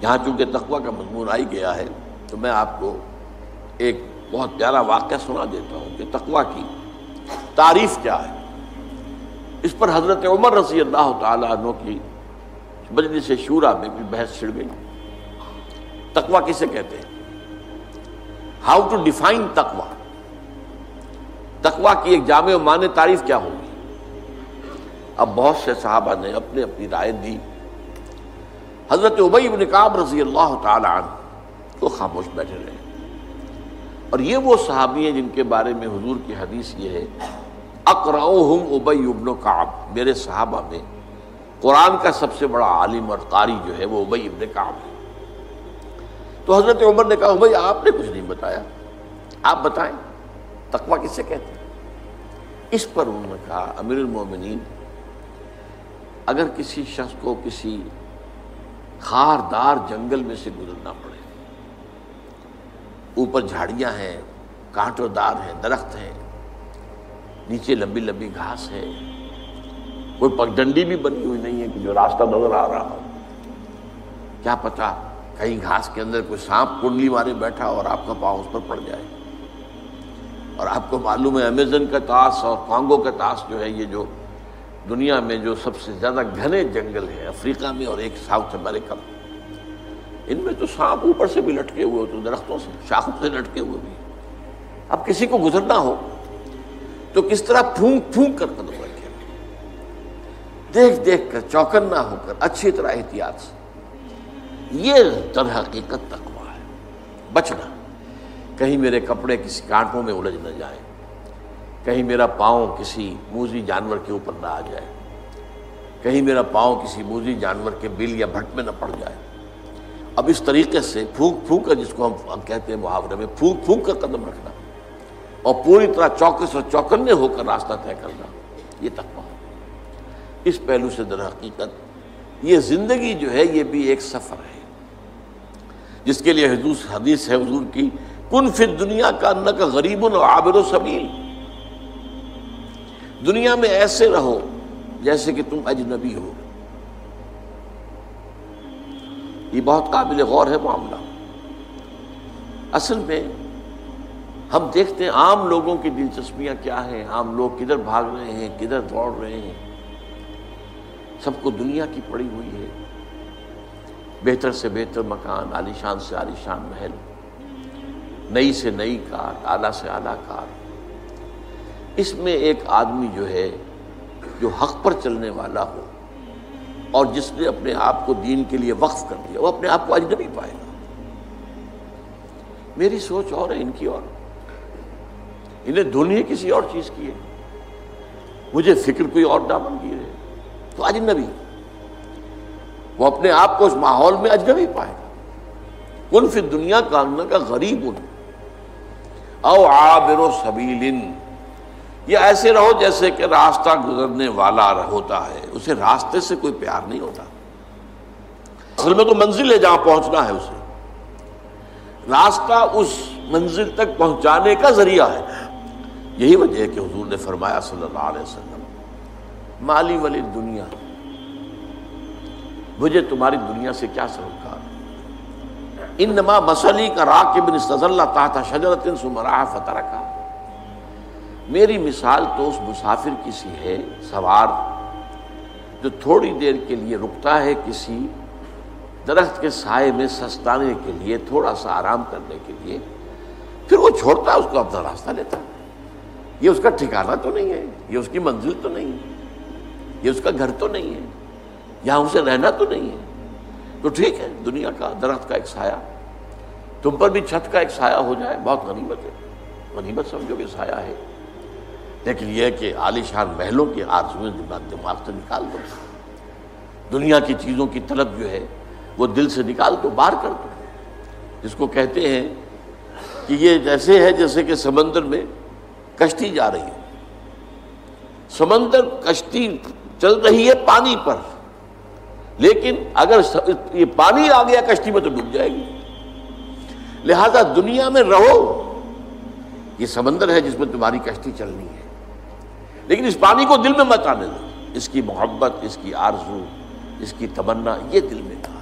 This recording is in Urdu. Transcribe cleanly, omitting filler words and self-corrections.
یہاں چونکہ تقویٰ کا مضمون آ ہی گیا ہے تو میں آپ کو ایک بہت پیارا واقعہ سنا دیتا ہوں کہ تقویٰ کی تعریف کیا ہے۔ اس پر حضرت عمر رضی اللہ تعالیٰ عنہ کی مجلس شورا میں بھی بحث چھڑ گئی۔ تقویٰ کسے کہتے ہیں؟ ہاؤ ٹو ڈیفائن تقویٰ، تقویٰ کی ایک جامع و معنی تعریف کیا ہوگی؟ اب بہت سے صحابہ نے اپنی اپنی رائے دی۔ حضرت ابی بن کعب رضی اللہ تعالی عنہ وہ خاموش بیٹھے رہے، اور یہ وہ صحابی ہیں جن کے بارے میں حضور کی حدیث یہ ہے اقرأہم ابی بن کعب، میرے صحابہ میں قرآن کا سب سے بڑا عالم اور قاری جو ہے وہ ابی بن کعب ہے۔ تو حضرت عمر نے کہا ابی آپ نے کچھ نہیں بتایا، آپ بتائیں تقویٰ کسے کہتے ہیں؟ اس پر انہوں نے کہا امیر المومنین، اگر کسی شخص کو کسی خاردار جنگل میں سے گزرنا پڑے، اوپر جھاڑیاں ہیں، کانٹوں دار ہیں، درخت ہیں، نیچے لمبی لمبی گھاس ہے، کوئی پگڈنڈی بھی بنی ہوئی نہیں ہے کہ جو راستہ نظر آ رہا ہو، کیا پتہ کہیں گھاس کے اندر کوئی سانپ کنڈلی مارے بیٹھا اور آپ کا پاؤں اس پر پڑ جائے۔ اور آپ کو معلوم ہے امیزن کا طاس اور کانگو کا طاس جو ہے، یہ جو دنیا میں جو سب سے زیادہ گھنے جنگل ہیں افریقہ میں اور ایک ساؤتھ امریکہ میں، ان میں تو سانپ اوپر سے بھی لٹکے ہوئے ہوتے، درختوں سے شاخوں سے لٹکے ہوئے بھی۔ اب کسی کو گزرنا ہو تو کس طرح پھونک پھونک کر قدم رکھے، دیکھ دیکھ کر، چوکنا ہو کر، اچھی طرح احتیاط سے۔ یہ در حقیقت تقویٰ ہے، بچنا، کہیں میرے کپڑے کسی کانٹوں میں الجھ نہ جائیں، کہیں میرا پاؤں کسی موذی جانور کے اوپر نہ آ جائے، کہیں میرا پاؤں کسی موذی جانور کے بل یا بھٹ میں نہ پڑ جائے۔ اب اس طریقے سے پھونک پھونک کر، جس کو ہم کہتے ہیں محاورے میں پھونک پھونک کر قدم رکھنا اور پوری طرح چوکس اور چوکنے ہو کر راستہ طے کرنا، یہ تقویٰ۔ اس پہلو سے در حقیقت یہ زندگی جو ہے یہ بھی ایک سفر ہے، جس کے لیے حدیث ہے حضور کی، کن فی الدنیا کانک غریب و عابر سبیل، دنیا میں ایسے رہو جیسے کہ تم اجنبی ہو۔ یہ بہت قابل غور ہے معاملہ۔ اصل میں ہم دیکھتے ہیں عام لوگوں کی دلچسپیاں کیا ہیں، عام لوگ کدھر بھاگ رہے ہیں، کدھر دوڑ رہے ہیں، سب کو دنیا کی پڑی ہوئی ہے، بہتر سے بہتر مکان، عالی شان سے عالی شان محل، نئی سے نئی کار، اعلیٰ سے اعلیٰ کار۔ اس میں ایک آدمی جو ہے جو حق پر چلنے والا ہو اور جس نے اپنے آپ کو دین کے لیے وقف کر دیا، وہ اپنے آپ کو اجنبی پائے گا۔ میری سوچ اور ہے، ان کی اور، انہیں دنیا کسی اور چیز کی ہے، مجھے فکر کوئی اور دامن کی ہے، تو اجنبی، وہ اپنے آپ کو اس ماحول میں اجنبی پائے گا۔ کن فی الدنیا کانک غریب او عابر سبیل، یہ ایسے رہو جیسے کہ راستہ گزرنے والا ہوتا ہے، اسے راستے سے کوئی پیار نہیں ہوتا، اصل میں تو منزل ہے جہاں پہنچنا ہے، اسے راستہ اس منزل تک پہنچانے کا ذریعہ ہے۔ یہی وجہ ہے کہ حضور نے فرمایا صلی اللہ علیہ وسلم، مالی ولی دنیا، مجھے تمہاری دنیا سے کیا سروکار، انما مثلی کا راکب استظل تحت شجرۃ ثم راح فترکھا، میری مثال تو اس مسافر کی سی ہے، سوار جو تھوڑی دیر کے لیے رکتا ہے کسی درخت کے سائے میں سستانے کے لیے، تھوڑا سا آرام کرنے کے لیے، پھر وہ چھوڑتا ہے، اس کو اپنا راستہ لیتا ہے۔ یہ اس کا ٹھکانہ تو نہیں ہے، یہ اس کی منزل تو نہیں ہے، یہ اس کا گھر تو نہیں ہے، یہاں اسے رہنا تو نہیں ہے۔ تو ٹھیک ہے، دنیا کا درخت کا ایک سایہ، تم پر بھی چھت کا ایک سایہ ہو جائے، بہت غنیمت ہے، غنیمت سمجھو کہ سایہ ہے۔ لیکن یہ ہے کہ عالی شان محلوں کی آرزویں دماغ سے نکال دو، دنیا کی چیزوں کی طلب جو ہے وہ دل سے نکال دو، باہر کر دو۔ جس کو کہتے ہیں کہ یہ جیسے ہے جیسے کہ سمندر میں کشتی جا رہی ہے، سمندر کشتی چل رہی ہے پانی پر، لیکن اگر یہ پانی آ گیا کشتی میں تو ڈوب جائے گی۔ لہذا دنیا میں رہو، یہ سمندر ہے جس میں تمہاری کشتی چلنی ہے، لیکن اس پانی کو دل میں مت آنے دو، اس کی محبت، اس کی آرزو، اس کی تمنا، یہ دل میں تھا۔